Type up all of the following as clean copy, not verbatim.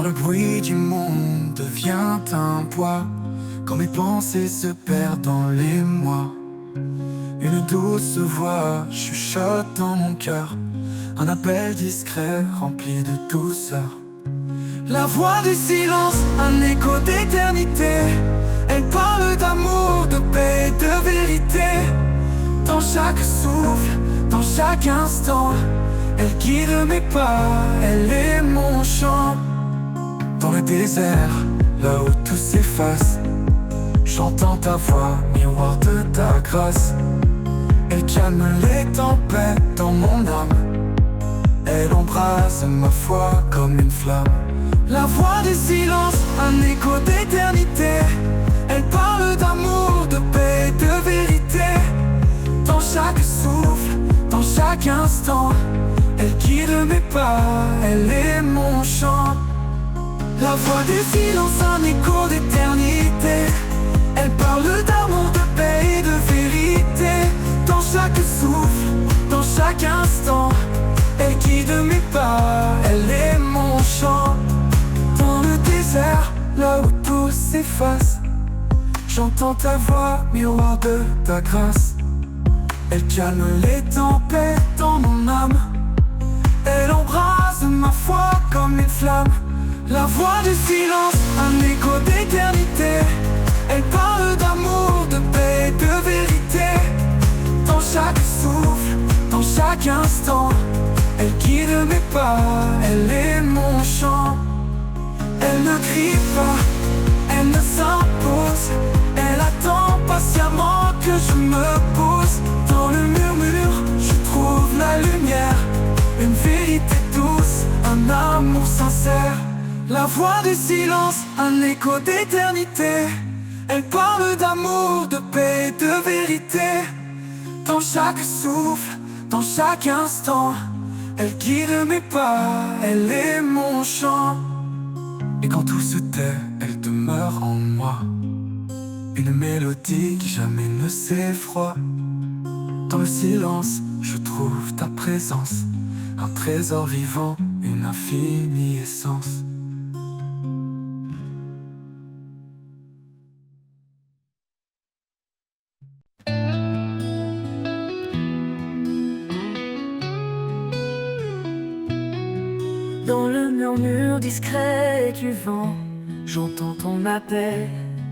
le bruit du monde devient un poids, quand mes pensées se perdent dans les mois. Une douce voix chuchote dans mon cœur, un appel discret rempli de douceur. La voix du silence, un écho d'éternité. Elle parle d'amour, de paix, de vérité. Dans chaque souffle, dans chaque instant, elle guide mes pas, elle est mon chant. Dans le désert, là où tout s'efface, j'entends ta voix, miroir de ta grâce. Elle calme les tempêtes dans mon âme, elle embrase ma foi comme une flamme. La voix du silence, un écho d'éternité. Elle parle d'amour, de paix, de vérité. Dans chaque souffle, dans chaque instant, elle guide mes pas, elle est mon chant. La voix du silence, un écho d'éternité. Elle parle d'amour, de paix et de vérité. Dans chaque souffle, dans chaque instant, elle guide mes pas, elle est mon chant. Dans le désert, là où tout s'efface, j'entends ta voix, miroir de ta grâce. Elle calme les tempêtes dans mon âme, elle embrase ma foi comme une flamme. La voix du silence, un écho d'éternité. Elle parle d'amour, de paix, de vérité. Dans chaque souffle, dans chaque instant, elle guide mes pas, elle est mon chant. Elle ne crie pas, elle ne s'impose, elle attend patiemment que je me pose. Dans le murmure, je trouve la lumière, une vérité douce, un amour sincère. La voix du silence, un écho d'éternité. Elle parle d'amour, de paix, de vérité. Dans chaque souffle, dans chaque instant, elle guide mes pas, elle est mon chant. Et quand tout se tait, elle demeure en moi, une mélodie qui jamais ne s'effroie. Dans le silence, je trouve ta présence, un trésor vivant, une infinie essence. Dans le murmure discret du vent, j'entends ton appel,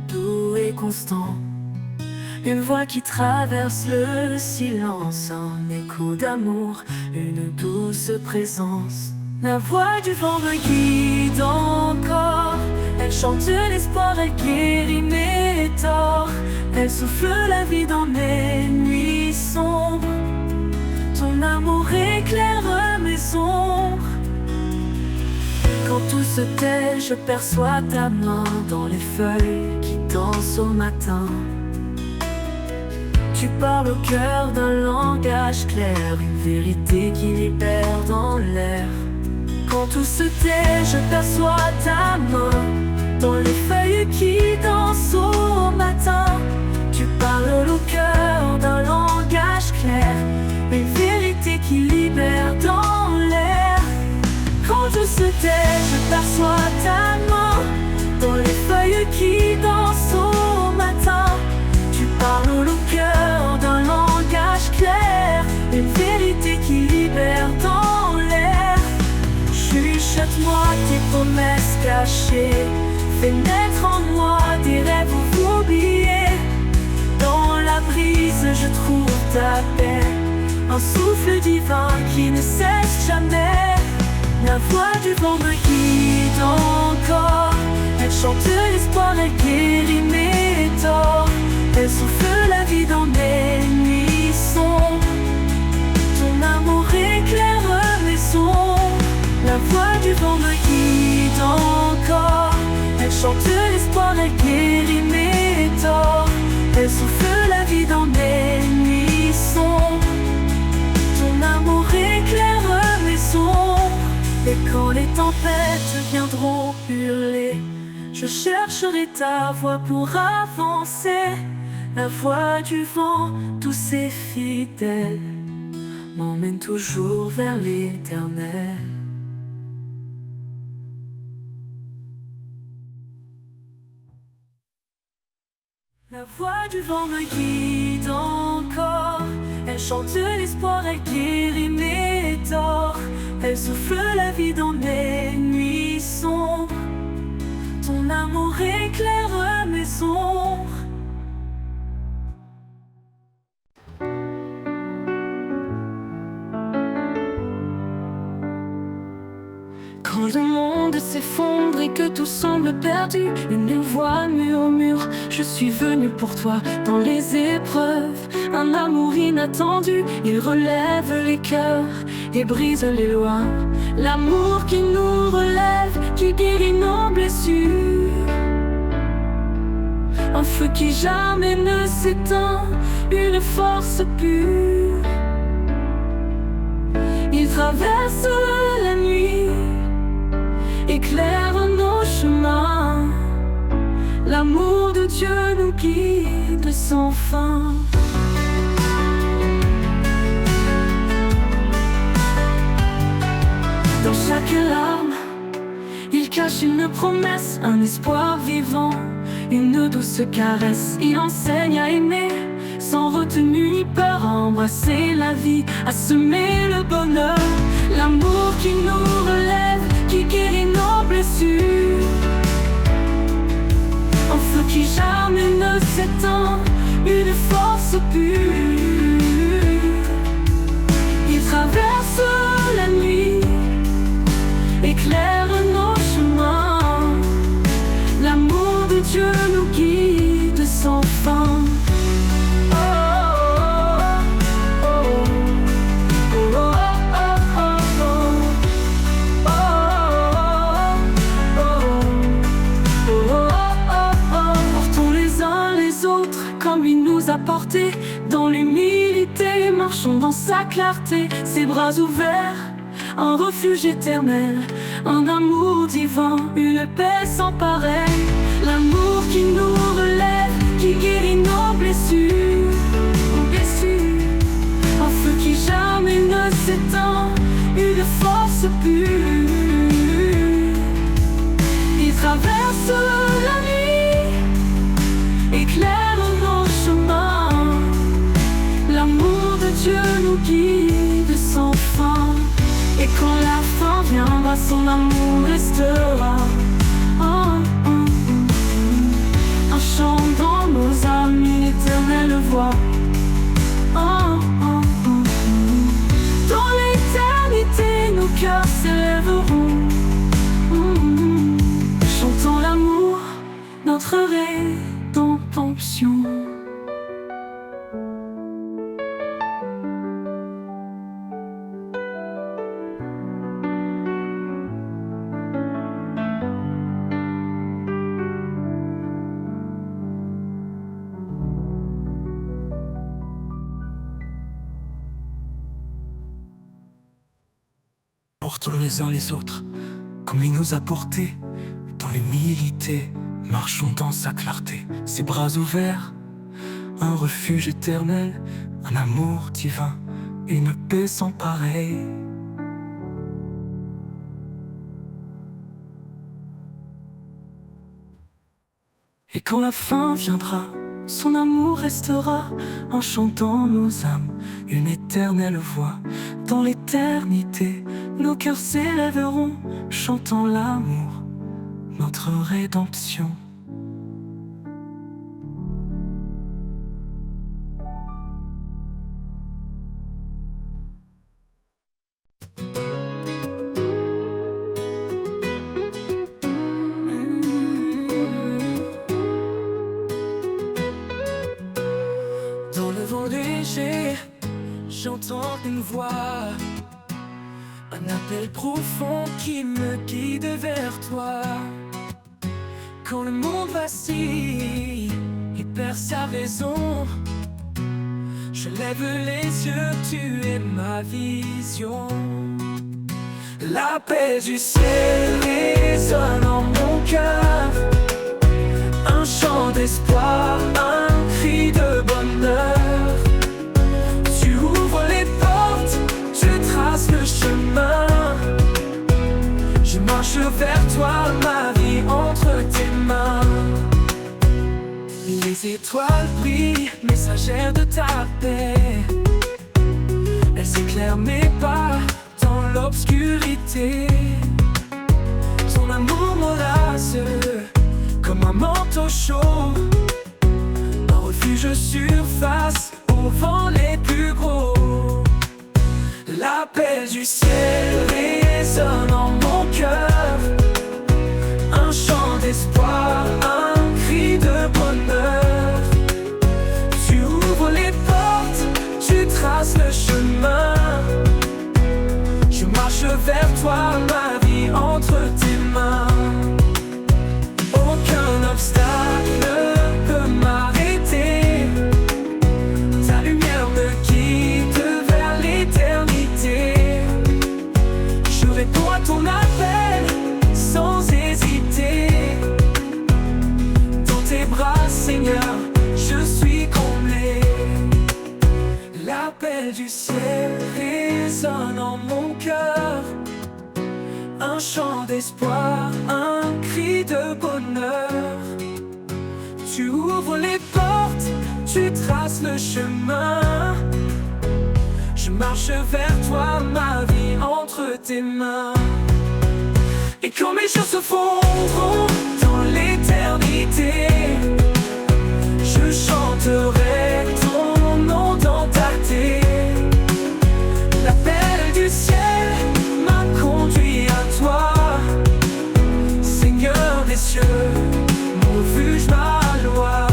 doux et constant. Une voix qui traverse le silence, un écho d'amour, une douce présence. La voix du vent me guide encore, elle chante l'espoir, elle guérit mes torts. Elle souffle la vie dans mes nuits sombres, ton amour éclaire mes ombres. Quand tout se tait, je perçois ta main dans les feuilles qui dansent au matin. Tu parles au cœur d'un langage clair, une vérité qui libère dans l'air. Quand tout se tait, je perçois ta main dans les feuilles qui dansent au matin. Tu parles au cœur d'un langage clair, une vérité qui libère dans l'air. Quand tout se tait, je perçois ta main dans les feuilles qui dansent au matin. Tu parles au cœur d'un langage clair, une vérité qui libère dans l'air. Chuchote-moi tes promesses cachées, fais naître en moi des rêves oubliés. Dans la brise, je trouve ta paix, un souffle divin qui ne cesse jamais. La voix du vent me guide encore, elle chante l'espoir, elle guérit mes torts. Elle souffle la vie dans mes nuits sombres, ton amour éclaire mes ombres. La voix du vent me guide encore, elle chante l'espoir, elle guérit mes torts. Elle souffle la vie dans mes nuits sombres, ton amour éclaire mes ombres. Et quand les tempêtes viendront hurler, je chercherai ta voix pour avancer. La voix du vent, douce et fidèle, m'emmène toujours vers l'éternel. La voix du vent me guide encore. Elle chante l'espoir, elle guérit mes torts. Elle souffle la vie dans mes nuits sombres. Ton amour éclaire mes ombres. Quand le monde s'effondre et que tout semble perdu, une voix murmure: je suis venu pour toi dans les épreuves. Un amour inattendu, il relève les cœurs et brise les lois. L'amour qui nous relève, qui guérit nos blessures. Un feu qui jamais ne s'éteint, une force pure. Il traverse la nuit, éclaire nos chemins. L'amour de Dieu nous guide sans fin. Dans chaque larme, il cache une promesse, un espoir vivant, une douce caresse. Il enseigne à aimer sans retenue ni peur, à embrasser la vie, à semer le bonheur. L'amour qui nous relève, qui guérit nos blessures. Un feu qui jamais ne s'éteint, une force pure. Il traverse la nuit, éclaire nos chemins. L'amour de Dieu nous guide sans fin. Porté dans l'humilité, marchons dans sa clarté, ses bras ouverts, un refuge éternel, un amour divin, une paix sans pareil. L'amour qui nous relève, qui guérit nos blessures, un feu qui jamais ne s'éteint, une force pure. Il traverse la nuit, éclaire nos chemins. L'amour de Dieu nous guide sans fin. Et quand la fin viendra, son amour restera. Un chant dans nos âmes, une éternelle voix. Dans l'éternité, nos cœurs s'élèveront. Chantons l'amour, notre rédemption. Portons les uns les autres, comme il nous a portés. Dans l'humilité, marchons dans sa clarté. Ses bras ouverts, un refuge éternel, un amour divin, une paix sans pareil. Et quand la fin viendra, son amour restera, en chantant nos âmes, une éternelle voix. Dans l'éternité, nos cœurs s'élèveront, chantant l'amour, notre rédemption. Dans le vent léger, j'entends une voix, un appel profond qui me guide vers toi. Quand le monde vacille et perd sa raison, je lève les yeux, tu es ma vision. La paix du ciel résonne en mon cœur, un chant d'espoir, un cri de bonheur. Tu ouvres les portes, je trace le chemin. Je marche vers toi, ma vie entre tes mains. Les Les étoiles brillent, messagères de ta paix. Elles éclairent mes pas dans l'obscurité. Ton amour m'enlace comme un manteau chaud, un refuge surface au vent les plus gros. L'appel du ciel résonne en mon cœur, un chant d'espoir, un cri de bonheur. Tu ouvres les portes, tu traces le chemin. Je marche vers toi, ma vie entre tes mains. Aucun obstacle ne peut m'arrêter. Ta lumière me guide vers l'éternité. Je réponds à ton appel sans hésiter. Dans tes bras, Seigneur, je suis comblé. L'appel du ciel résonne en mon cœur, un chant d'espoir, un cri de bonheur. Tu ouvres les portes, tu traces le chemin. Je marche vers toi, ma vie entre tes mains. Et quand mes jours se fondront dans l'éternité, je chanterai ton nom dans ta terre. L'appel du ciel m'a conduit à toi, Seigneur des cieux, mon refuge, ma loi.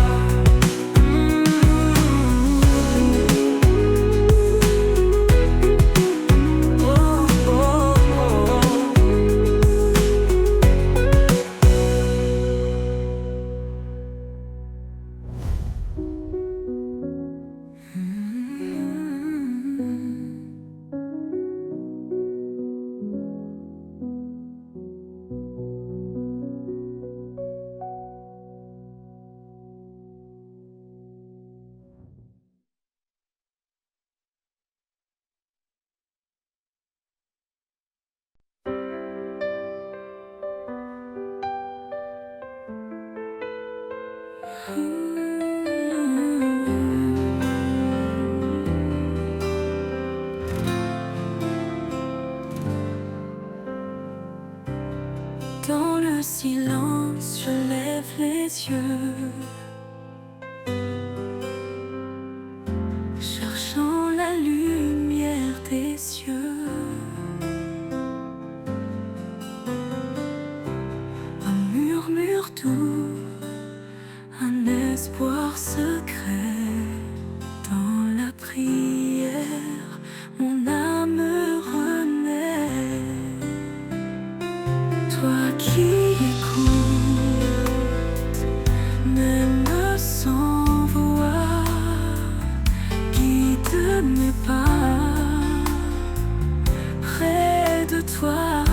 Dans le silence, je lève les yeux, cherchant la lumière des cieux. Un murmure doux, un espoir secret. Dans la prière, mon âme renaît. Toi qui écoutes, même sans voix, guide mes pas près de toi.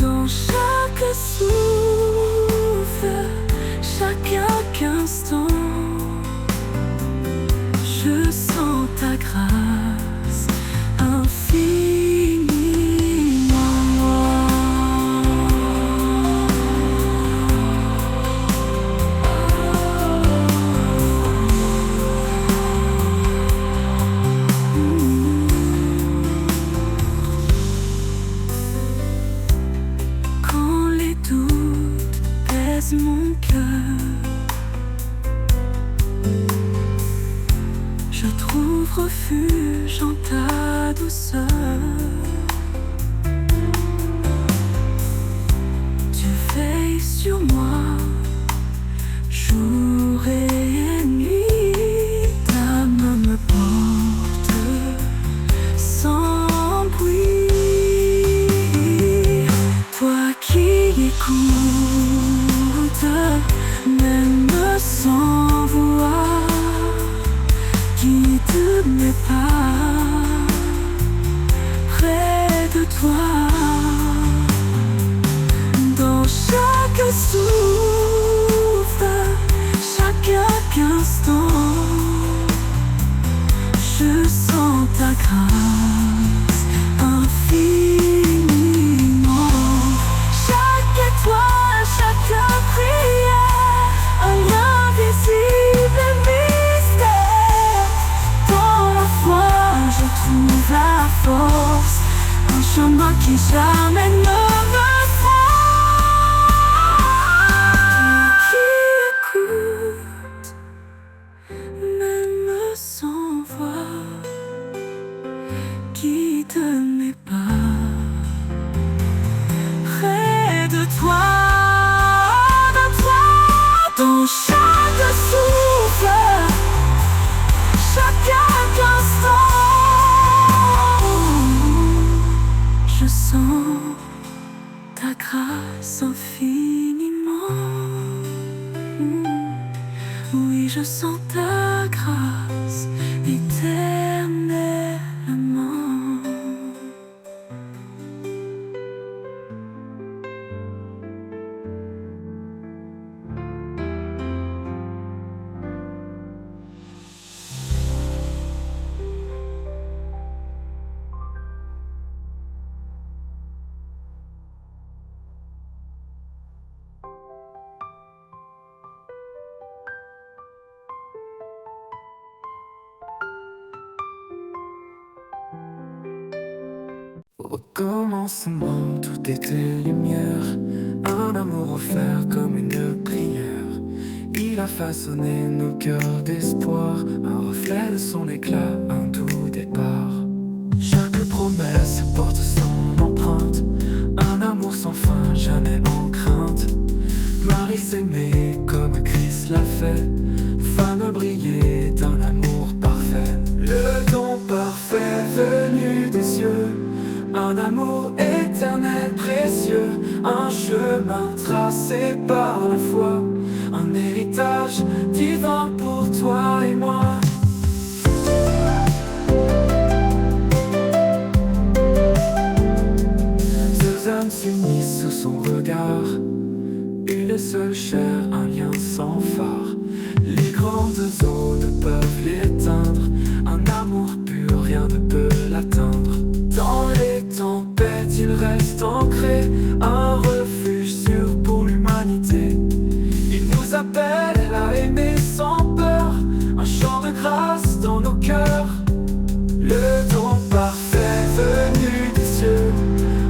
Dans chaque souffle, chaque instant, je sens ta grâce infinie. Quand les doutes pèsent mon cœur, je trouve refuge en ta douceur. Tu veilles sur moi, jour et nuit. Ta main me porte sans bruit. Toi qui écoutes, même sans voix, guide mes pas près de toi. Dans chaque souffle, chaque instant, je sens ta grâce infiniment. Chaque étoile, chaque prière, chemin qui jamais ne me qui écoute, même sans voix, guide mes pas près de toi, dans chaque souffle, chaque instant. Je sens ta grâce infiniment. Oui, je sens ta grâce éternellement. Au commencement, tout était lumière, un amour offert comme une prière. Il a façonné nos cœurs d'espoir, un reflet de son éclat, un doux départ. Chaque promesse porte son empreinte, un amour sans fin, jamais en crainte. Marie s'aimait comme Christ l'a fait, femme brillait d'un amour parfait. Le don parfait venu des cieux, un amour éternel précieux, un chemin tracé par la foi, un héritage divin pour toi et moi. Deux âmes s'unissent sous son regard, une seule chair, un lien sans phare. Les grandes eaux ne peuvent l'éteindre, un amour pur, rien ne peut l'atteindre. Dans les tempêtes, il reste ancré, un refuge sûr pour l'humanité. Il nous appelle à aimer sans peur, un chant de grâce dans nos cœurs. Le don parfait venu des cieux,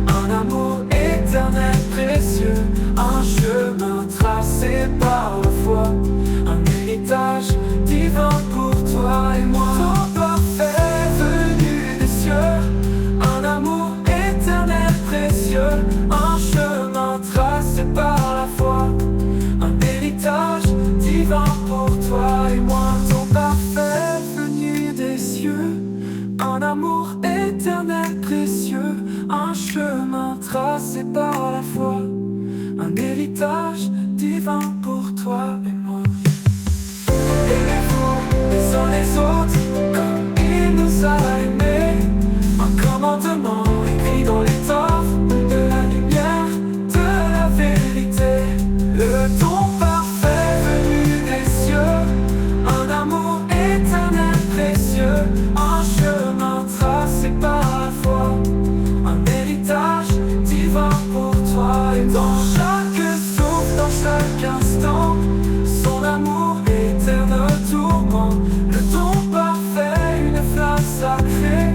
un amour éternel précieux, un chemin tracé par la foi, un héritage divin pour toi et moi. Don parfait venu des cieux, un amour éternel précieux, un chemin tracé par la foi, un héritage divin pour toi et moi. Ton parfait venu des cieux, un amour éternel précieux, un chemin tracé par la foi, un héritage divin pour toi et moi. Aimez-vous les uns les autres comme il nous a aimés, un commandement écrit dans l'étoffe de la lumière, de la vérité. Le don parfait venu des cieux, un amour éternel précieux, un chemin tracé par la foi, un héritage divin pour toi. Et dans chaque souffle, dans chaque instant, son amour éternel tourment. Le don parfait, une flamme sacrée,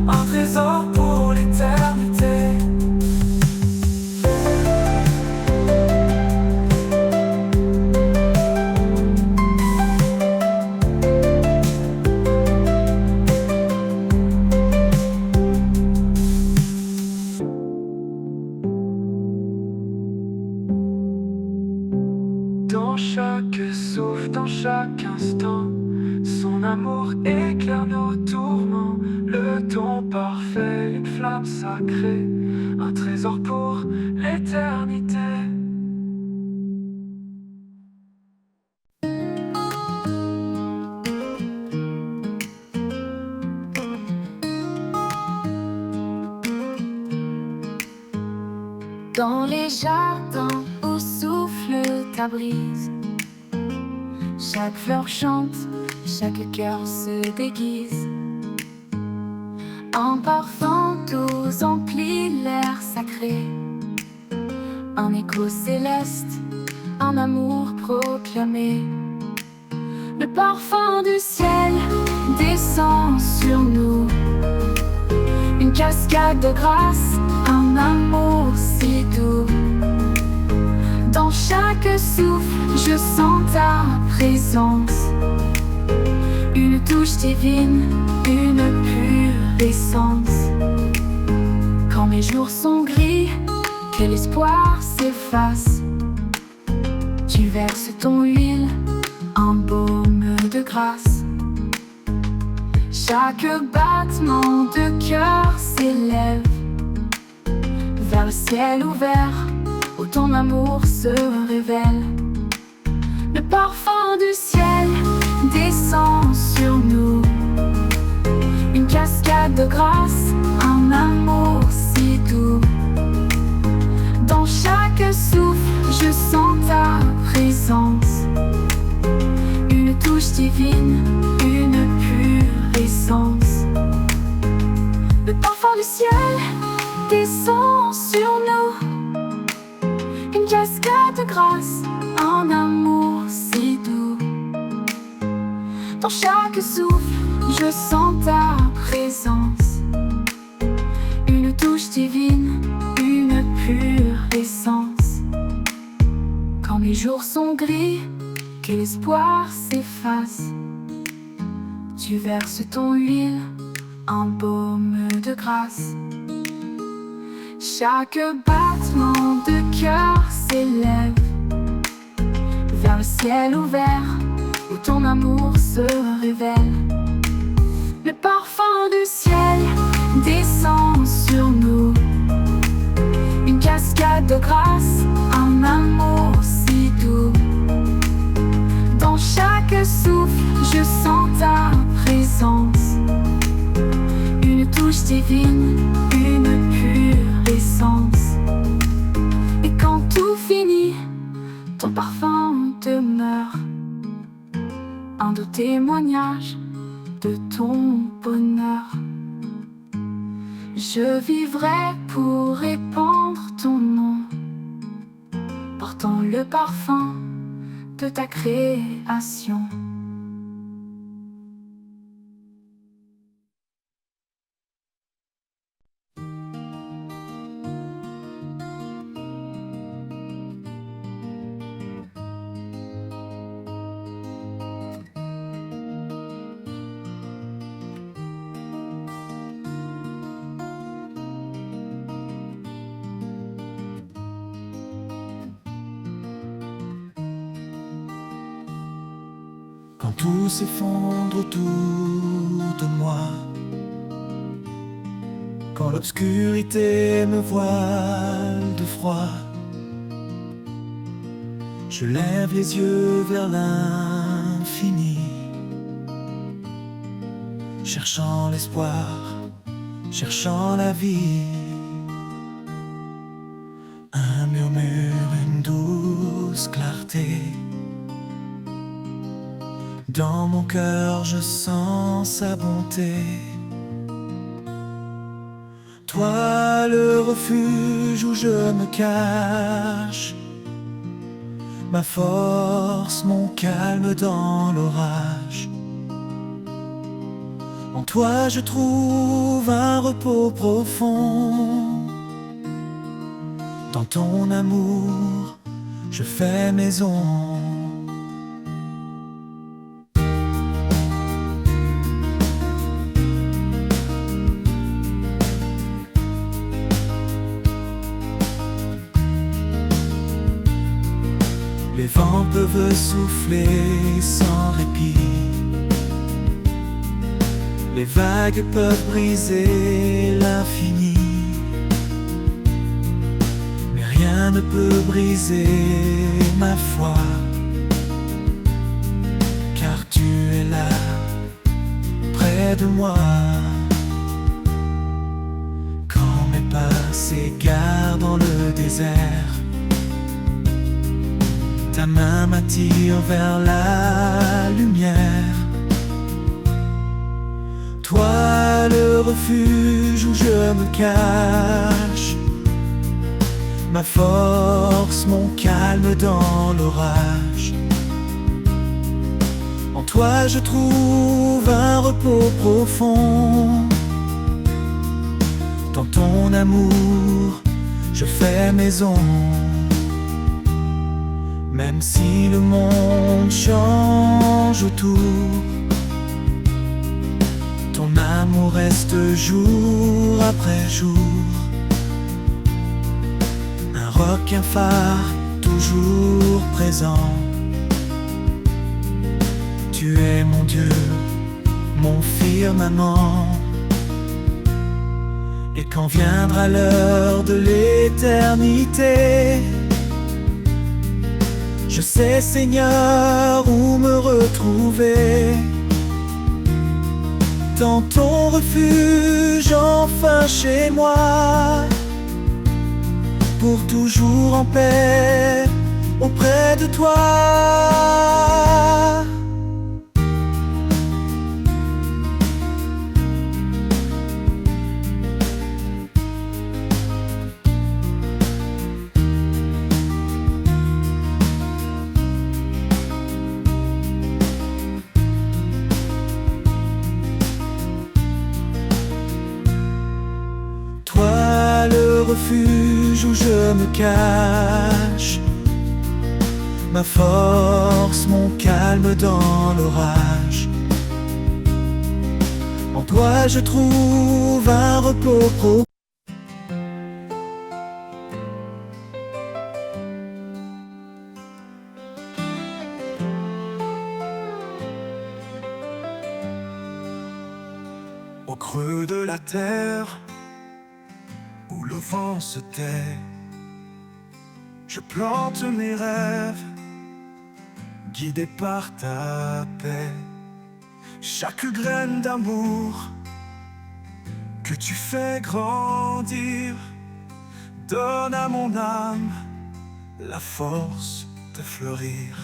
un trésor pour l'éternité. Dans chaque souffle, dans chaque instant, son amour éclaire nos tourments. Le don parfait, une flamme sacrée, un trésor pour l'éternité. Dans les jardins où souffle ta brise, chaque fleur chante, chaque cœur se déguise. Un parfum doux emplit l'air sacré, un écho céleste, un amour proclamé. Le parfum du ciel descend sur nous, une cascade de grâce, un amour si doux. Dans chaque souffle, je sens ta présence. Une touche divine, une pure essence. Quand mes jours sont gris, que l'espoir s'efface, tu verses ton huile, un baume de grâce. Chaque battement de cœur s'élève vers le ciel ouvert, où ton amour se révèle. Le parfum du ciel descend sur nous, une cascade de grâce, un amour si doux. Dans chaque souffle, je sens ta présence. Une touche divine, une pure essence. Le parfum du ciel descend sur nous, une cascade de grâce, un amour si doux. Dans chaque souffle, je sens ta présence. Une touche divine, une pure essence. Quand les jours sont gris, que l'espoir s'efface, tu verses ton huile, un baume de grâce. Chaque battement de cœur s'élève vers le ciel ouvert, où ton amour se révèle. Le parfum du ciel descend sur nous, une cascade de grâce, un amour si doux. Dans chaque souffle, je sens ta présence. Une touche divine, une pure essence. Et quand tout finit, ton parfum demeure, un doux témoignage de ton bonheur. Je vivrai pour répandre ton nom, portant le parfum de ta création. Quand tout s'effondre autour de moi, quand l'obscurité me voile de froid, je lève les yeux vers l'infini, cherchant l'espoir, cherchant la vie. Un murmure, une douce clarté. Dans mon cœur, je sens sa bonté. Toi, le refuge où je me cache, ma force, mon calme dans l'orage. En toi, je trouve un repos profond. Dans ton amour, je fais maison. Les vents peuvent souffler sans répit, les vagues peuvent briser l'infini, mais rien ne peut briser ma foi, car tu es là, près de moi. Quand mes pas s'égarent dans le désert, ta main m'attire vers la lumière. Toi, le refuge où je me cache, ma force, mon calme dans l'orage. En toi, je trouve un repos profond. mon amour, je fais maison. Même si le monde change autour, ton amour reste jour après jour. Un requin phare toujours présent. Tu es mon Dieu, mon firmament. Et quand viendra l'heure de l'éternité, je sais, Seigneur, où me retrouver. Dans ton refuge, enfin chez moi, pour toujours en paix auprès de toi. Toi, le refuge où je me cache, ma force, mon calme dans l'orage. En toi je trouve un repos profond. Au creux de la terre, où le vent se tait, je plante mes rêves, guidé par ta paix. Chaque graine d'amour que tu fais grandir donne à mon âme la force de fleurir.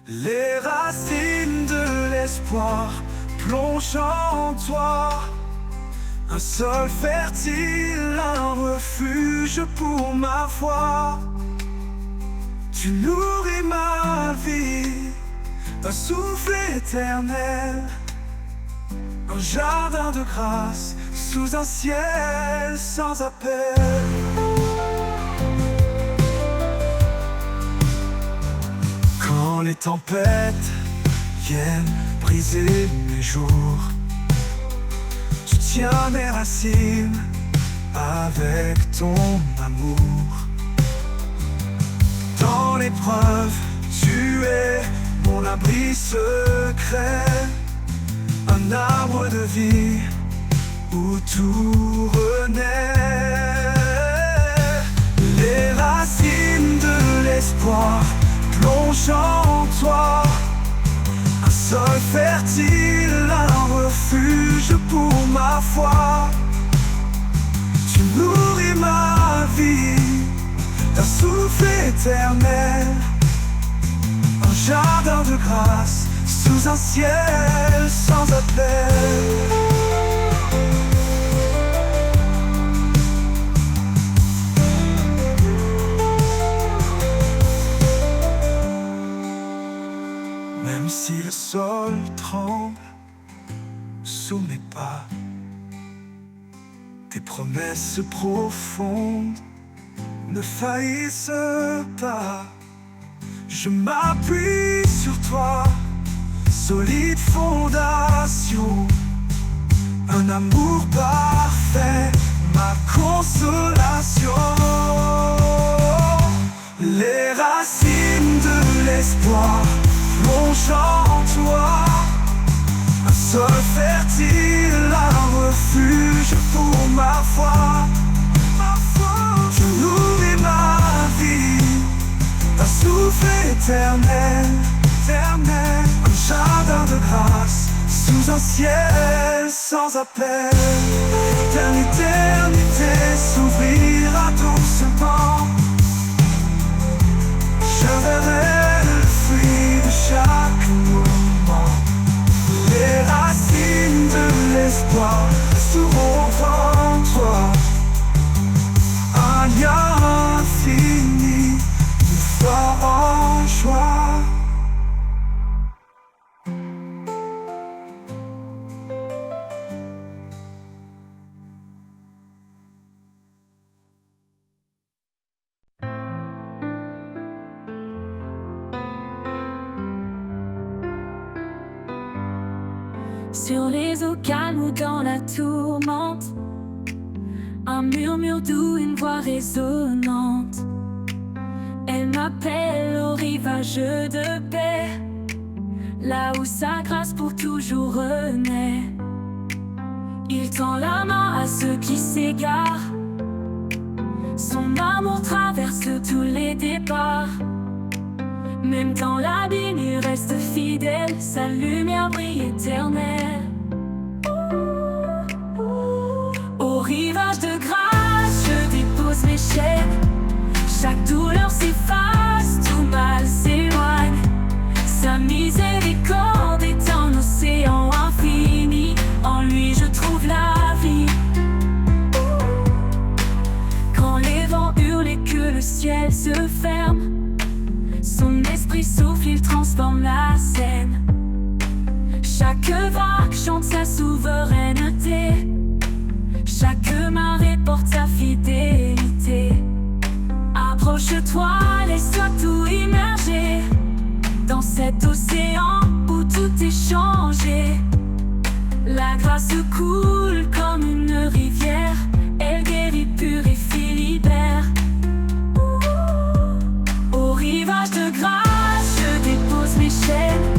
Les racines de l'espoir plongent en toi, un sol fertile, un refuge pour ma foi. Tu nourris ma vie d'un souffle éternel, un jardin de grâce sous un ciel sans appel. Quand les tempêtes viennent briser mes jours, tu tiens mes racines avec ton amour. Dans l'épreuve, tu es mon abri secret, un arbre de vie où tout renaît. Les racines de l'espoir plongent en toi, un sol fertile, un refuge pour ma foi. Tu nourris ma vie d'un souffle éternel, un jardin de grâce sous un ciel sans appel. Même si le sol tremble sous mes pas, tes promesses profondes ne faillissent pas. Je m'appuie sur toi, solide fondation, un amour parfait, ma consolation. Les racines de l'espoir plongent en toi, un sol fertile, un refuge pour ma foi. Tu nourris ma vie d'un souffle éternel, un jardin de grâce sous un ciel sans appel. L'éternité s'ouvrira doucement, je verrai le fruit de chaque moment. Les racines de l'espoir resteront en toi, un lien infini de foi en joie. sur les eaux calmes ou dans la tourmente. Un murmure doux, une voix résonnante. Elle m'appelle au rivage de paix, là où sa grâce pour toujours renaît. Il tend la main à ceux qui s'égarent. Son amour traverse tous les départs. Même dans l'abîme, il reste fidèle. Sa lumière brille éternelle. Au rivage de grâce, je dépose mes chaînes. Chaque douleur s'efface, tout mal s'éloigne. Sa miséricorde est un océan infini. En lui je trouve la vie. Quand les vents hurlent et que le ciel se ferme, son esprit souffle, il transforme la scène. Chaque vague chante sa souveraineté. Chaque marée porte sa fidélité. Approche-toi, laisse-toi tout immerger dans cet océan où tout est changé. La grâce coule comme une rivière. Elle guérit, purifie, libère. Au rivage de grâce, je dépose mes chaînes.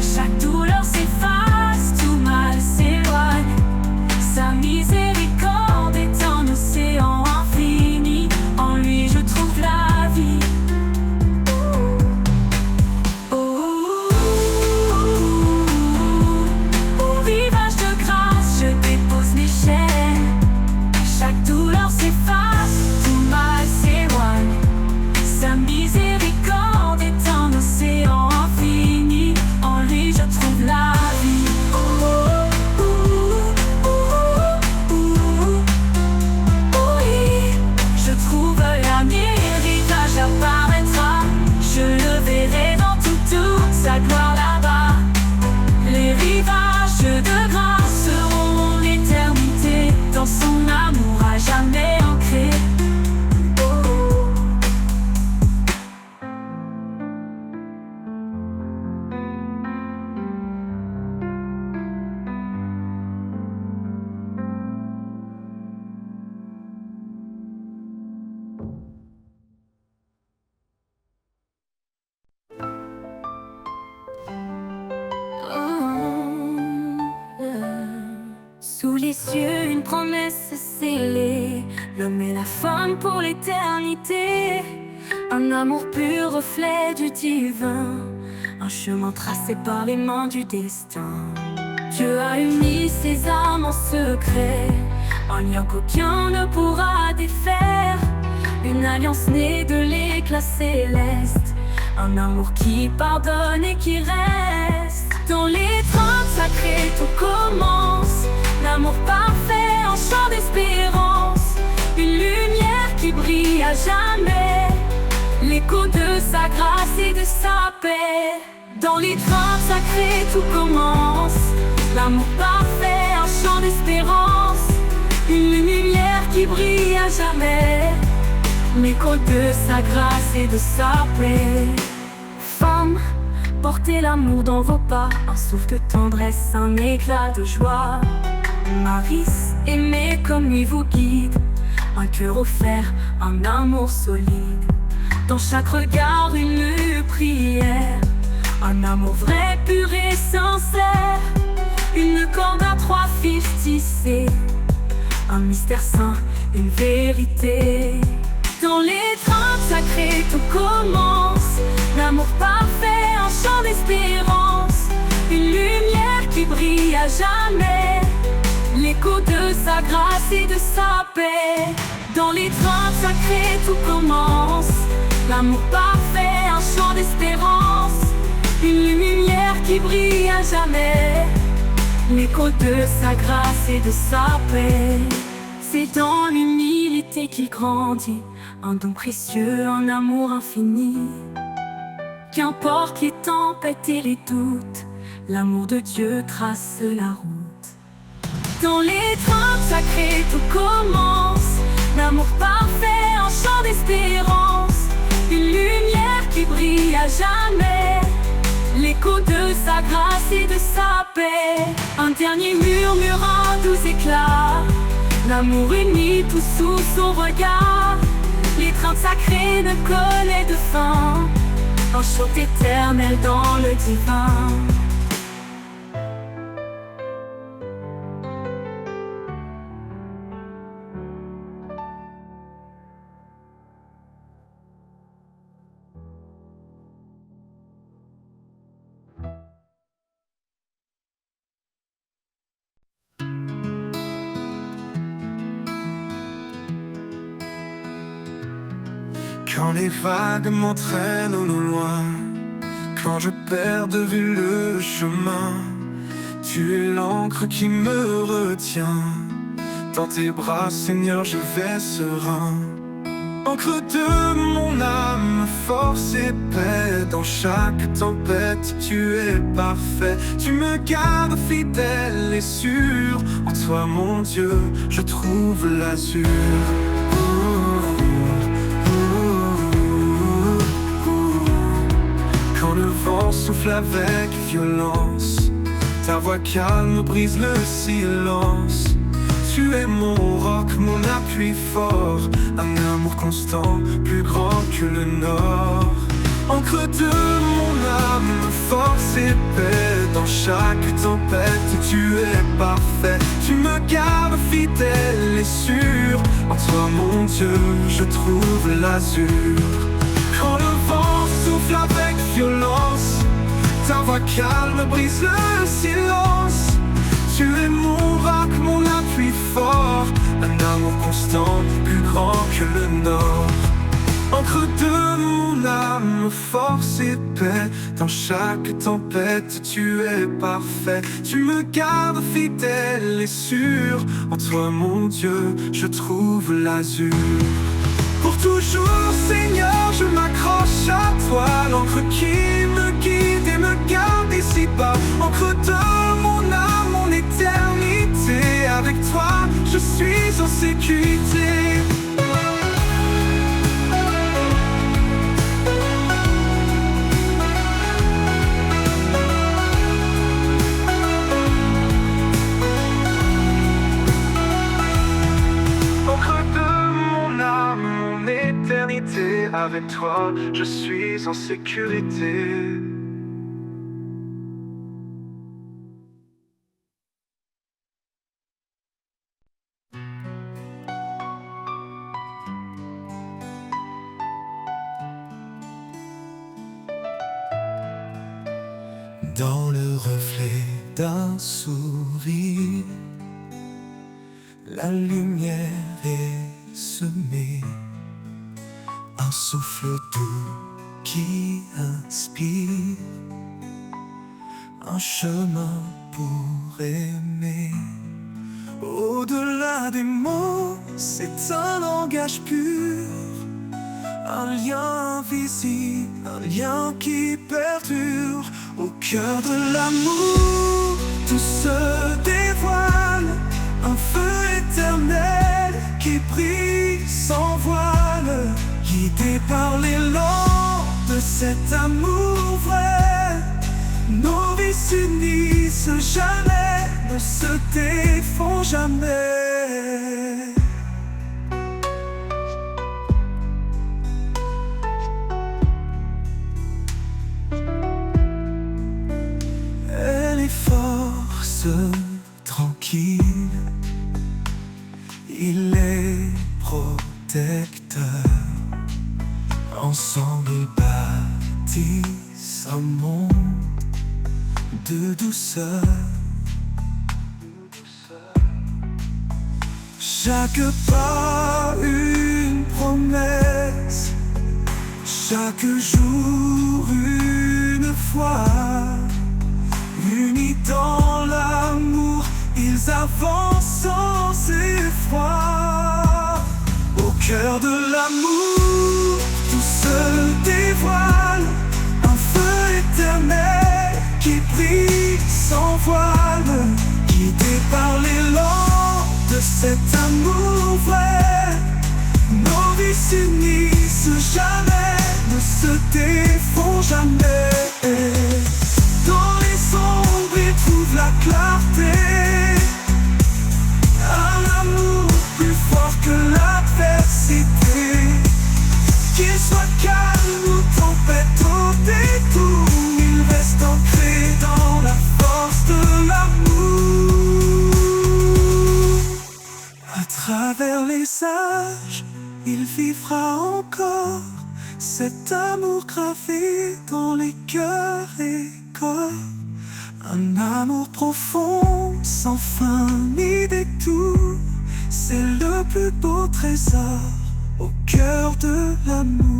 Chaque douleur s'efface, tout mal s'éloigne. Sa miséricorde est un océan infini. En lui je trouve la vie. Au rivage de grâce, je dépose mes chaînes. Chaque douleur s'efface, tout mal s'éloigne. Sa miséricorde est un océan infini. En lui je trouve la vie. Oui, je trouve l'avenir, l'héritage apparaîtra. Je le verrai dans toute sa gloire là-bas. Les rivages de grâce seront l'éternité, dans son amour à jamais ancré. Sous les cieux, une promesse scellée, l'homme et la femme pour l'éternité. Un amour pur, reflet du divin, un chemin tracé par les mains du destin. Dieu a uni ses âmes en secret, un lien qu'aucun ne pourra défaire. Une alliance née de l'éclat céleste, un amour qui pardonne et qui reste. Dans l'étreinte sacrée tout commence, l'amour parfait, un chant d'espérance. Une lumière qui brille à jamais, l'écho de sa grâce et de sa paix. Dans l'étreinte sacrée tout commence, l'amour parfait, un chant d'espérance. Une lumière qui brille à jamais, l'écho de sa grâce et de sa paix. Femme, portez l'amour dans vos pas, un souffle de tendresse, un éclat de joie. Maris, aimez comme lui vous guide, un cœur offert, un amour solide. Dans chaque regard une prière, un amour vrai, pur et sincère. Une corde à trois fils tissée, un mystère saint, une vérité. Dans l'étreinte sacrée tout commence, l'amour parfait, un chant d'espérance. Une lumière qui brille à jamais, l'écho de sa grâce et de sa paix. Dans l'étreinte sacrée tout commence, l'amour parfait, un chant d'espérance. Une lumière qui brille à jamais, l'écho de sa grâce et de sa paix. C'est dans l'humilité qu'il grandit, un don précieux, un amour infini. Qu'importe les tempêtes et les doutes, l'amour de Dieu trace la route. Dans l'étreinte sacrée tout commence, l'amour parfait, un chant d'espérance. Une lumière qui brille à jamais, l'écho de sa grâce et de sa paix. Un dernier murmure, un doux éclat, l'amour uni tout sous son regard. L'étreinte sacrée ne connaît de fin, un chant éternel dans le divin. Quand les vagues m'entraînent au loin, quand je perds de vue le chemin, tu es l'encre qui me retient. Dans tes bras, Seigneur, je vais serein. Encre de mon âme, force et paix. Dans chaque tempête, tu es parfait. Tu me gardes fidèle et sûr. En toi, mon Dieu, je trouve l'azur. Quand le vent souffle avec violence, ta voix calme brise le silence. Tu es mon roc, mon appui fort, un amour constant, plus grand que le nord. Encre de mon âme, force et paix. Dans chaque tempête, tu es parfait. Tu me gardes fidèle et sûr. En toi, mon Dieu, je trouve l'azur. Quand le vent souffle avec violence, ta voix calme brise le silence. Tu es mon roc, mon appui fort, un amour constant, plus grand que le nord. Encre de mon âme, force et paix. Dans chaque tempête, tu es parfait. Tu me gardes fidèle et sûr. En toi, mon Dieu, je trouve l'azur. Pour toujours, Seigneur, je m'accroche à toi. L'encre qui me guide et me garde ici-bas. Encre de mon âme, mon éternité. Avec toi, je suis en sécurité. Avec toi, je suis en sécurité. Dans le reflet d'un sourire, la lumière est semée. Un souffle doux qui inspire, un chemin pour aimer. Au-delà des mots, c'est un langage pur, un lien invisible, un lien qui perdure. Au cœur de l'amour, tout se dévoile, un feu éternel qui brille sans voile. Guidés par l'élan de cet amour vrai, nos vies s'unissent jamais, ne se défont jamais. Elle est force tranquille, il est protecteur. Ensemble ils bâtissent un monde de douceur. Chaque pas une promesse, chaque jour une foi. Unis dans l'amour, ils avancent sans effroi. Au cœur de l'amour, tout se dévoile, un feu éternel qui brille sans voile. Guidé par l'élan de cet amour vrai, nos vies s'unissent jamais, ne se défont jamais. il vivra encore cet amour gravé dans les cœurs et corps. Un amour profond, sans fin ni détour, c'est le plus beau trésor au cœur de l'amour.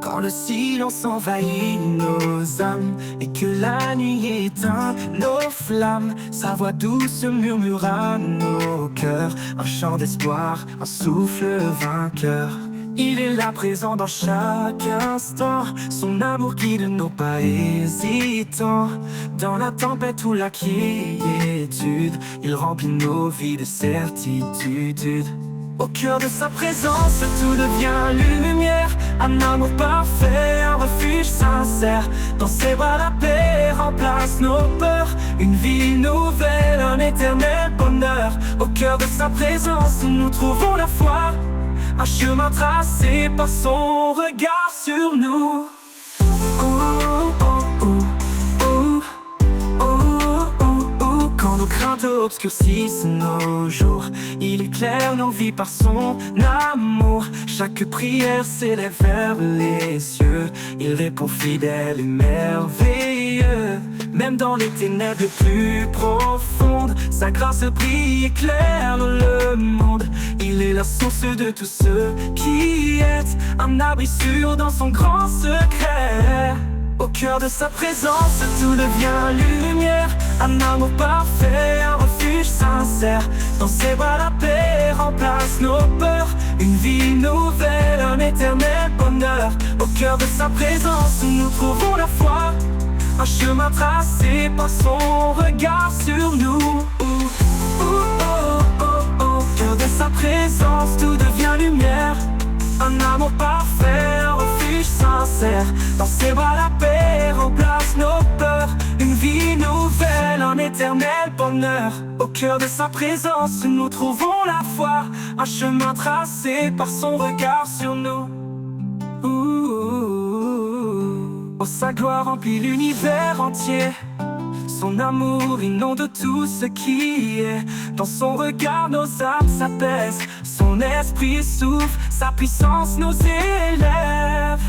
Quand le silence envahit nos âmes et que la nuit éteint nos flammes, sa voix douce murmure à nos cœurs un chant d'espoir, un souffle vainqueur. Il est là présent dans chaque instant, son amour guide nos pas hésitants. Dans la tempête ou la quiétude, il remplit nos vies de certitude. Au cœur de sa présence, tout devient lumière. Un amour parfait, un refuge sincère. Dans ses bras la paix remplace nos peurs. Une vie nouvelle, un éternel bonheur. Au cœur de sa présence, nous trouvons la foi. Un chemin tracé par son regard sur nous. Quand nos craintes obscurcissent nos jours, il éclaire nos vies par son amour. Chaque prière s'élève vers les cieux, il répond fidèle et merveilleux. Même dans les ténèbres les plus profondes, sa grâce brille, éclaire le monde. Il est la source de tout ce qui est, un abri sûr dans son grand secret. Au cœur de sa présence, tout devient lumière. Un amour parfait, un refuge sincère. Dans ses bras la paix remplace nos peurs. Une vie nouvelle, un éternel bonheur. Au cœur de sa présence, nous trouvons la foi. Un chemin tracé par son regard sur nous. Au cœur de sa présence, tout devient lumière. Un amour parfait, un refuge sincère. Dans ses bras la paix remplace nos peurs. Une vie nouvelle, un éternel bonheur. Au cœur de sa présence, nous trouvons la foi. Un chemin tracé par son regard sur nous. Oh, sa gloire remplit l'univers entier. Son amour inonde tout ce qui est. Dans son regard nos âmes s'apaisent. Son esprit souffle, sa puissance nous élève.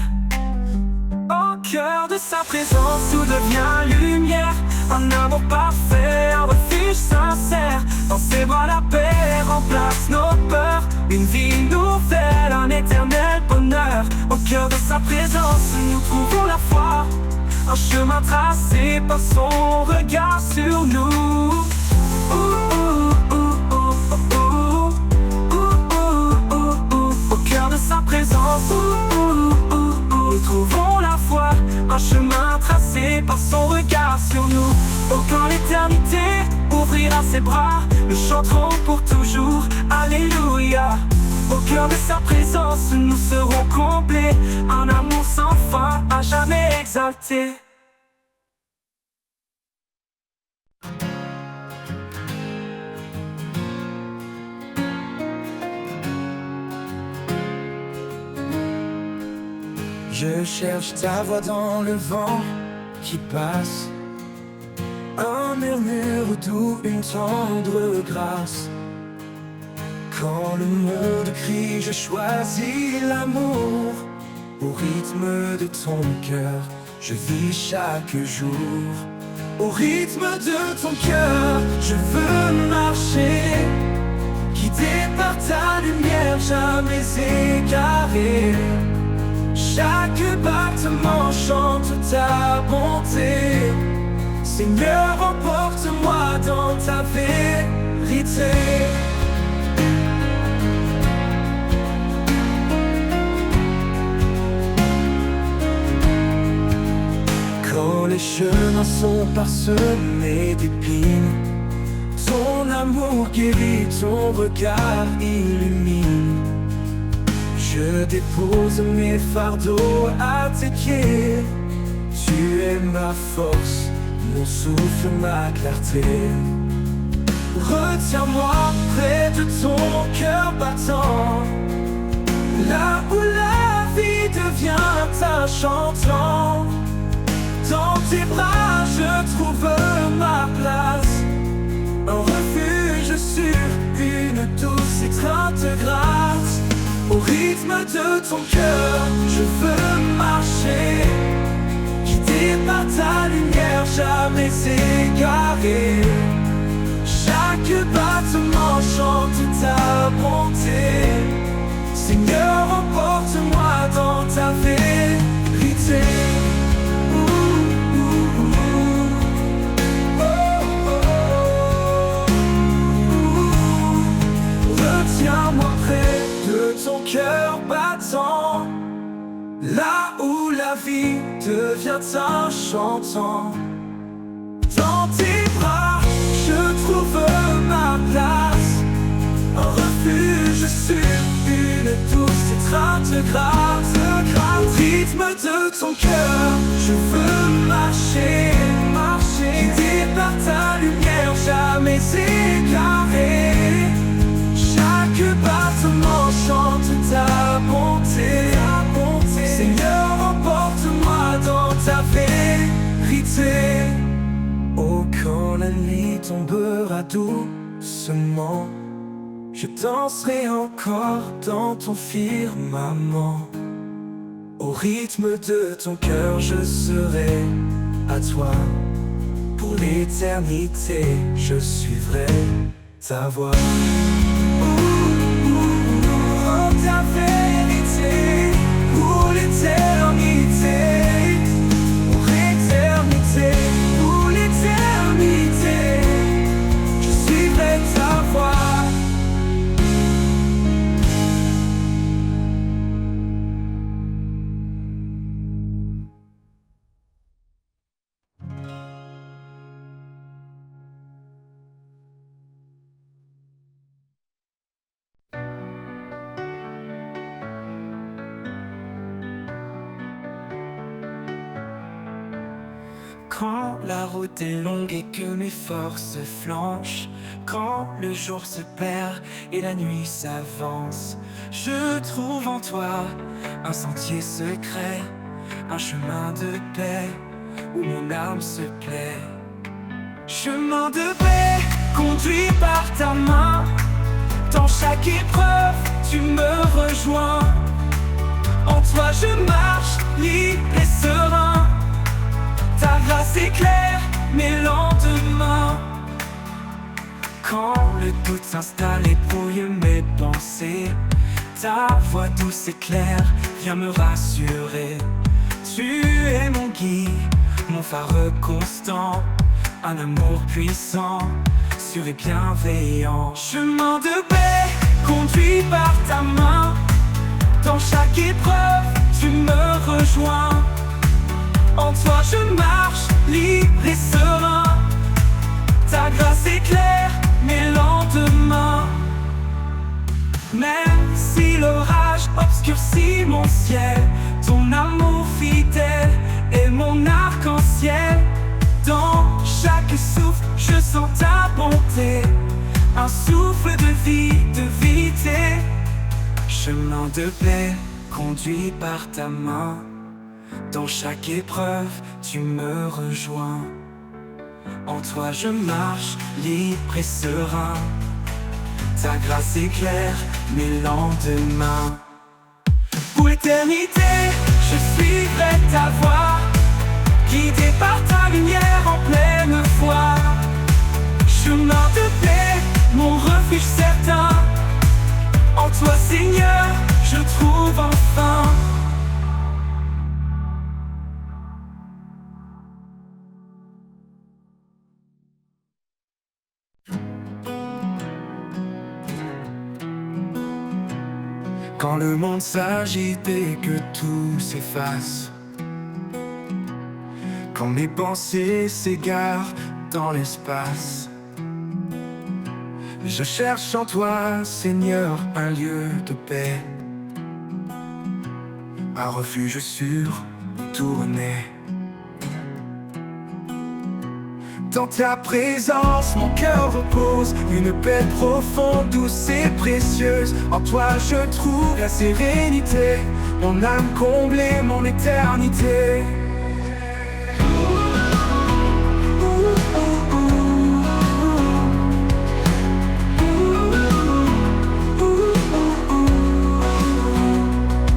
Au cœur de sa présence, tout devient lumière. Un amour parfait, un refuge sincère. Dans ses bras la paix remplace nos peurs. Une vie nouvelle, un éternel bonheur. Au cœur de sa présence, nous trouvons la foi. Un chemin tracé par son regard sur nous. Au cœur de sa présence, nous trouvons la foi. Un chemin tracé par son regard sur nous. Oh, quand l'éternité ouvrira ses bras, nous chanterons pour toujours. Alléluia. Au cœur de sa présence, nous serons comblés. Un amour sans fin, à jamais exalté. Je cherche ta voix dans le vent qui passe. Un murmure doux, une tendre grâce. Quand le monde crie, je choisis l'amour. Au rythme de ton cœur, je vis chaque jour. Au rythme de ton cœur, je veux marcher. Guidé par ta lumière, jamais égaré. Chaque battement chante ta bonté. Seigneur, emporte-moi dans ta vérité. Quand les chemins sont parsemés d'épines, Ton amour guérit, ton regard illumine. Je dépose mes fardeaux à tes pieds. Tu es ma force, mon souffle, ma clarté. Retiens-moi près de ton cœur battant, là où la vie devient un chantant. Dans tes bras je trouve ma place, un refuge sur une douce étreinte grâce. Au rythme de ton cœur, je veux marcher, guidé par ta lumière, jamais égaré. Chaque battement chante ta bonté. Seigneur, emporte-moi dans ta vérité. Retiens-moi près de ton cœur battant, là où la vie devient un chantant. Dans tes bras, je trouve ma place, un refuge sur une douce étreinte grâce. Au rythme de ton cœur, je veux marcher, guidé par ta lumière, jamais égaré. Chaque battement chante ta bonté. Seigneur, emporte-moi dans ta vérité. Oh, quand la nuit tombera doucement, je danserai encore dans ton firmament. Au rythme de ton cœur, je serai à toi. Pour l'éternité, je suivrai ta voix. Ta vérité, pour l'éternité, pour l'éternité, pour l'éternité, je suivrai ta voix. Quand la route est longue et que mes forces flanchent, quand le jour se perd et la nuit s'avance, je trouve en toi un sentier secret, un chemin de paix où mon âme se plaît. Chemin de paix conduit par ta main, dans chaque épreuve tu me rejoins. En toi je marche libre et serein, ta grâce éclaire mes lendemains. Quand le doute s'installe et brouille mes pensées, ta voix douce et claire vient me rassurer. Tu es mon guide, mon phare constant, un amour puissant, sûr et bienveillant. Chemin de paix conduit par ta main, dans chaque épreuve tu me rejoins. En toi je marche libre et serein, ta grâce éclaire mes lendemains. Même si l'orage obscurcit mon ciel, ton amour fidèle est mon arc-en-ciel. Dans chaque souffle je sens ta bonté, un souffle de vie, de vérité. Chemin de paix conduit par ta main, dans chaque épreuve tu me rejoins. En toi je marche libre et serein, ta grâce éclaire mes lendemains. Pour l'éternité je suivrai ta voix, guidé par ta lumière en pleine foi. Chemin de paix, mon refuge certain, en toi Seigneur je trouve enfin. Quand le monde s'agite et que tout s'efface, quand mes pensées s'égarent dans l'espace, Je cherche en toi, Seigneur, un lieu de paix, un refuge sûr où tourner. Dans ta présence, mon cœur repose, une paix profonde, douce et précieuse. En toi je trouve la sérénité, mon âme comblée, mon éternité.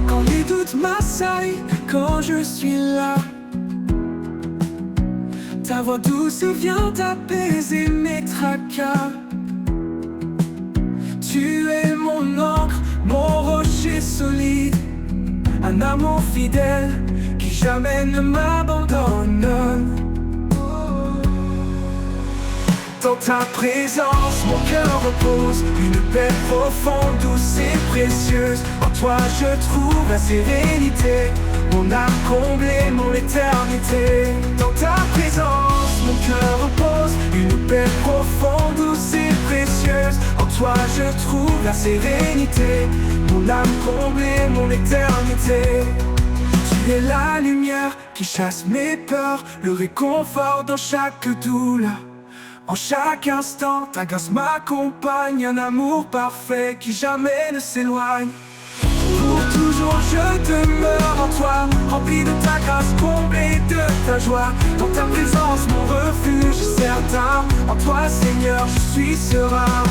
Quand les doutes m'assaillent, quand je suis là, ta voix douce vient apaiser mes tracas. Tu es mon encre, mon rocher solide, un amour fidèle qui jamais ne m'abandonne. Dans ta présence, mon cœur repose, une paix profonde, douce et précieuse. En toi je trouve la sérénité, mon âme comblée, mon éternité. Dans ta présence, mon cœur repose, une paix profonde, douce et précieuse. En toi je trouve la sérénité, mon âme comblée, mon éternité. Tu es la lumière qui chasse mes peurs, le réconfort dans chaque douleur. En chaque instant, ta grâce m'accompagne, un amour parfait qui jamais ne s'éloigne. Pour toujours je demeure en toi, rempli de ta grâce, comblé de ta joie. Dans ta présence mon refuge est certain, en toi Seigneur je suis serein.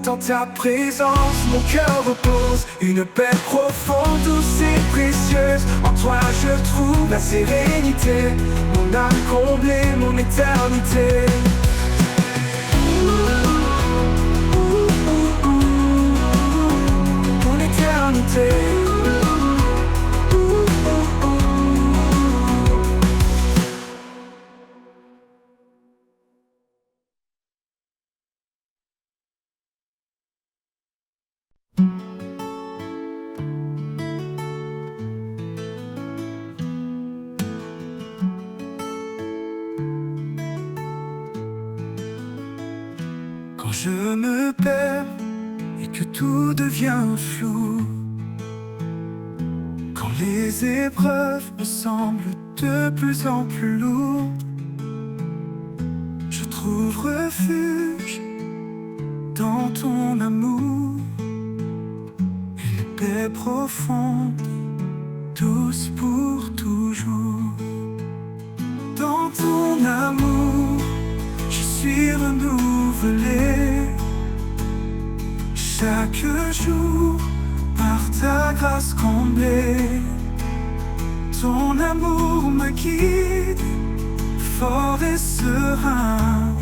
Dans ta présence mon cœur repose, une paix profonde, douce et précieuse. En toi je trouve la sérénité, mon âme comblée, mon éternité. Mon éternité. Quand je me perds et que tout devient flou, quand les épreuves me semblent de plus en plus lourdes, je trouve refuge dans ton amour, une paix profonde, douce pour toujours. Dans ton amour, je suis renouvelé chaque jour par ta grâce comblée. Ton amour me guide, fort et serein.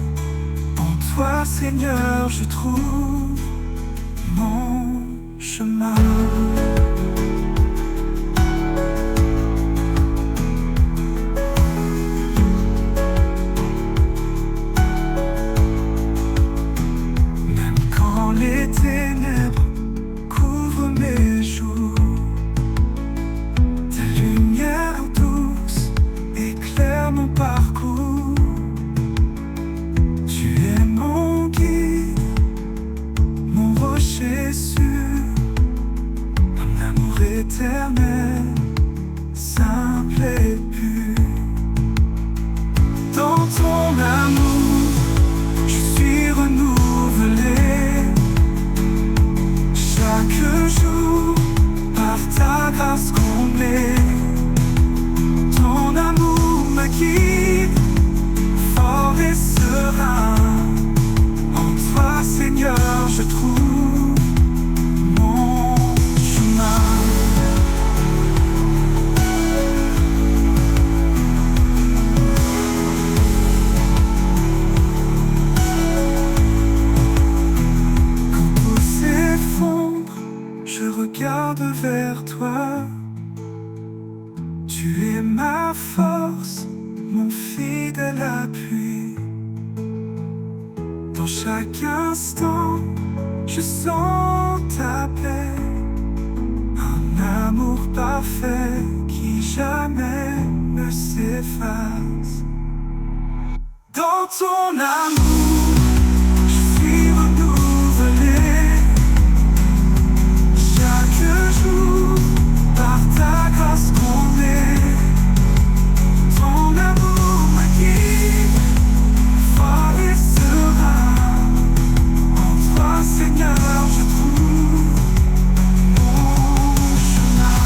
En toi, Seigneur, je trouve mon chemin. Les ténèbres couvrent mes jours, ta lumière douce éclaire mon parcours. Tu es mon guide, mon rocher sûr, un amour éternel, simple et pur. Dans ton amour, je suis renouvelé chaque jour par ta grâce comblée. Ton amour me guide, fort et serein. En toi, Seigneur, je trouve mon chemin. Je regarde vers toi, tu es ma force, mon fidèle appui. Dans chaque instant, je sens ta paix, un amour parfait qui jamais ne s'efface. ton amour, je suis renouvelé chaque jour par ta grâce comblée. Ton amour me guide, fort et serein. En toi, Seigneur, je trouve mon chemin.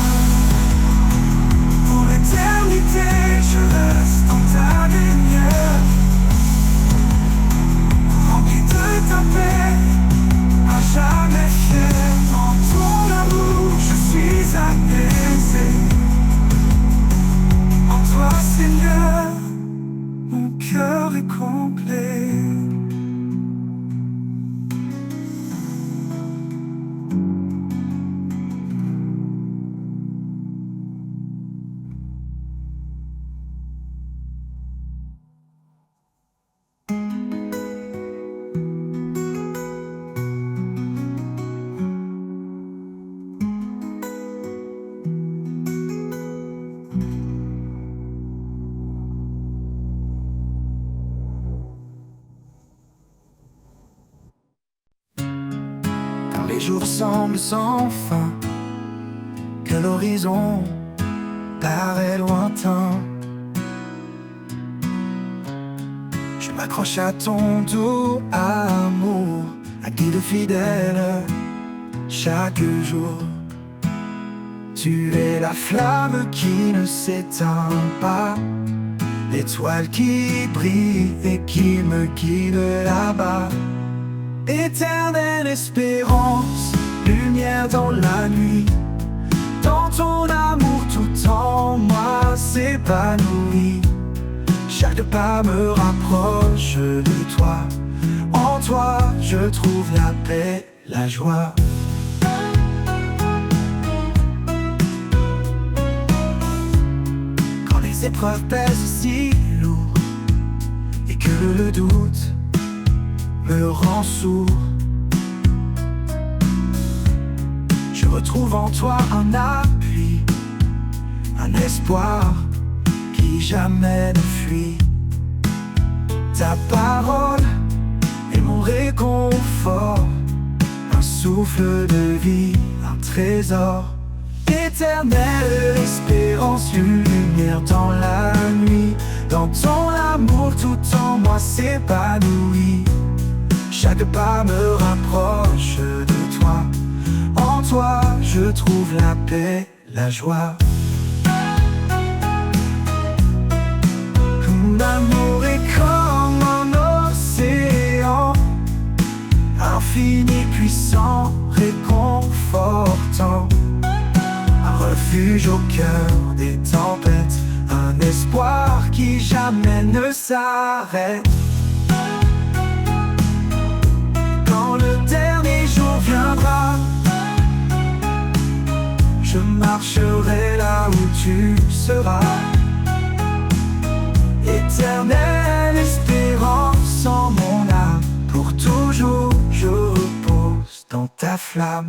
Pour l'éternité, je reste dans ta lumière, rempli de ta paix, à jamais fier. En ton amour, je suis apaisé. En toi, Seigneur, mon cœur est complet. Quand les jours semblent sans fin, que l'horizon paraît lointain, je m'accroche à ton doux amour, un guide fidèle chaque jour. Tu es la flamme qui ne s'éteint pas, l'étoile qui brille et qui me guide là-bas. Éternelle espérance, lumière dans la nuit, dans ton amour tout en moi s'épanouit. Chaque pas me rapproche de toi, en toi je trouve la paix, la joie. Quand les épreuves pèsent si lourd et que le doute me rend sourd, je retrouve en toi un appui, un espoir qui jamais ne fuit. Ta parole est mon réconfort, un souffle de vie, un trésor. Éternelle espérance, une lumière dans la nuit, dans ton amour tout en moi s'épanouit. Chaque pas me rapproche de toi, en toi je trouve la paix, la joie. L'amour est comme un océan, infini, puissant, réconfortant. Un refuge au cœur des tempêtes, un espoir qui jamais ne s'arrête. Quand le dernier jour viendra, je marcherai là où tu seras. Éternelle espérance en mon âme, pour toujours je repose dans ta flamme.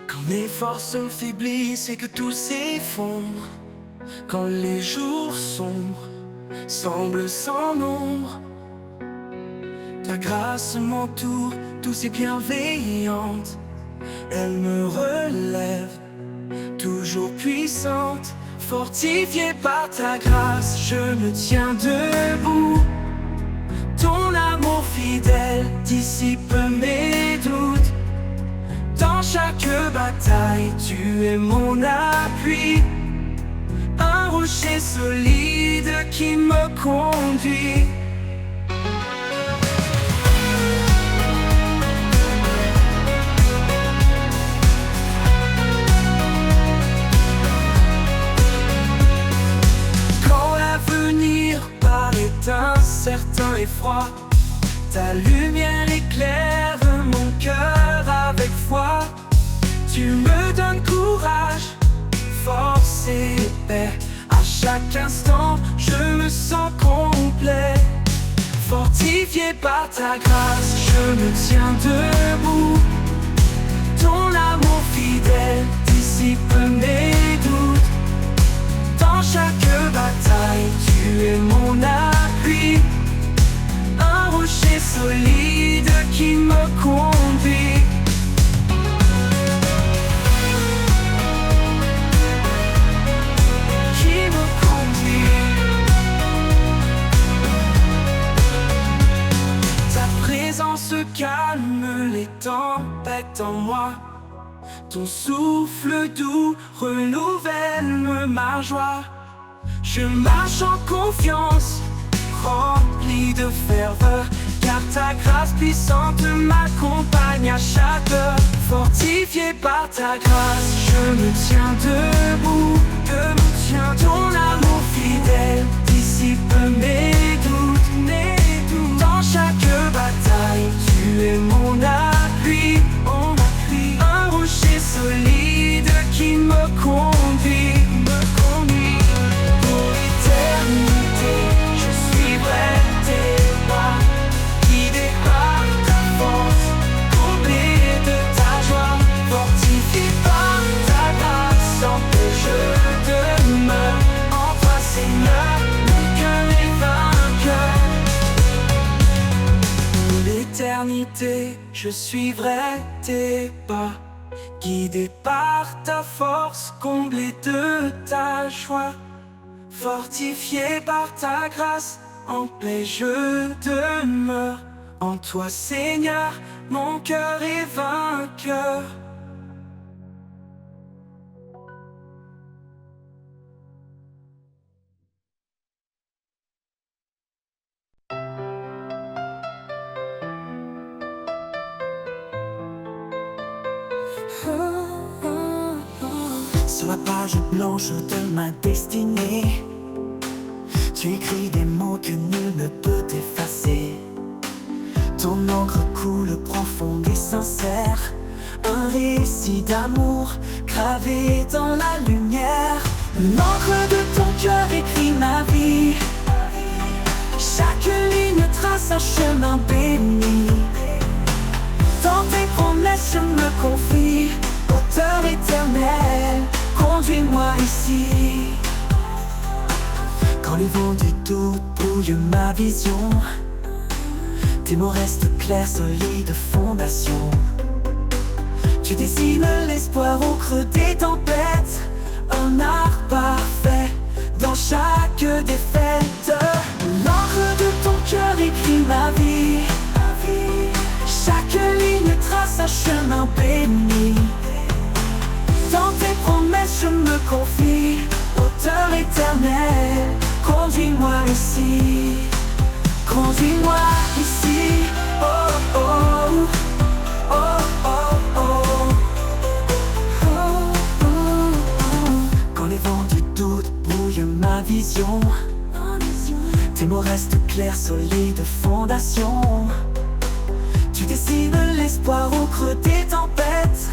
Quand mes forces faiblissent et que tout s'effondre, quand les jours sombres semblent sans nombre, ta grâce m'entoure, douce et bienveillante. Elle me relève, toujours puissante. Fortifié par ta grâce, je me tiens debout. Ton amour fidèle dissipe mes doutes. Dans chaque bataille, tu es mon appui, un rocher solide qui me conduit. et paix. À chaque instant, je me sens complet. Fortifié par ta grâce, je me tiens debout. Ton amour fidèle dissipe mes doutes. Dans chaque bataille, tu es mon appui. Un rocher solide qui me conduit. Calme les tempêtes en moi. Ton souffle doux renouvelle ma joie. Je marche en confiance, rempli de ferveur, car ta grâce puissante m'accompagne à chaque heure. Fortifié par ta grâce, je me tiens debout. Ton amour fidèle dissipe mes doutes. Dans chaque bataille, tu es mon appui. Un rocher solide qui me conduit. Pour l'éternité, je suivrai tes pas. Guidé par ta force, comblé de ta joie. Fortifié par ta grâce, en paix je demeure. En toi, Seigneur, mon cœur est vainqueur. L'éternité, je suivrai tes pas. Guidé par ta force, comblé de ta joie. Fortifié par ta grâce, en paix je demeure. En toi, Seigneur, mon cœur est vainqueur. Sur la page blanche de ma destinée, tu écris des mots que nul ne peut effacer. Ton encre coule profonde et sincère, un récit d'amour gravé dans la lumière. L'encre de ton cœur écrit ma vie, chaque ligne trace un chemin béni. Dans tes promesses je me confie, auteur éternel, conduis-moi ici. Quand les vents du doute brouillent ma vision, tes mots restent clairs, solides fondations. Tu dessines l'espoir au creux des tempêtes, un art parfait dans chaque défaite. L'encre de ton cœur écrit ma vie, chaque ligne trace un chemin béni. Dans tes promesses je me confie, auteur éternel, conduis-moi ici. Conduis-moi ici, oh oh, oh oh oh, oh oh oh. Quand les vents du doute brouillent ma vision, tes mots restent clairs, solides fondations. Tu dessines l'espoir au creux des tempêtes,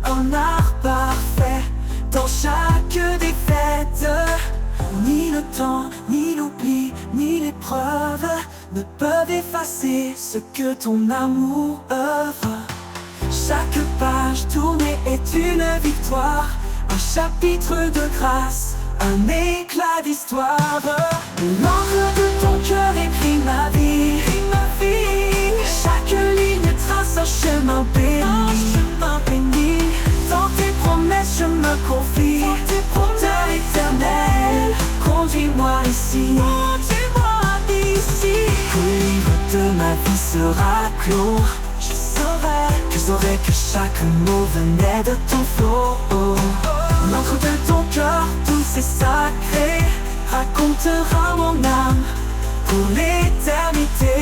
un art parfait dans chaque défaite. Ni le temps, ni l'oubli, ni l'épreuve ne peuvent effacer ce que ton amour œuvre. Chaque page tournée est une victoire, un chapitre de grâce, un éclat d'histoire. L'encre de ton cœur écrit ma vie, chaque ligne trace un chemin béni. Dans tes promesses je me confie, auteur éternel, conduis-moi ici. Quand le livre de ma vie sera clos, je saurai que chaque mot venait de ton flot. L'encre de ton cœur douce et sacré racontera mon âme pour l'éternité.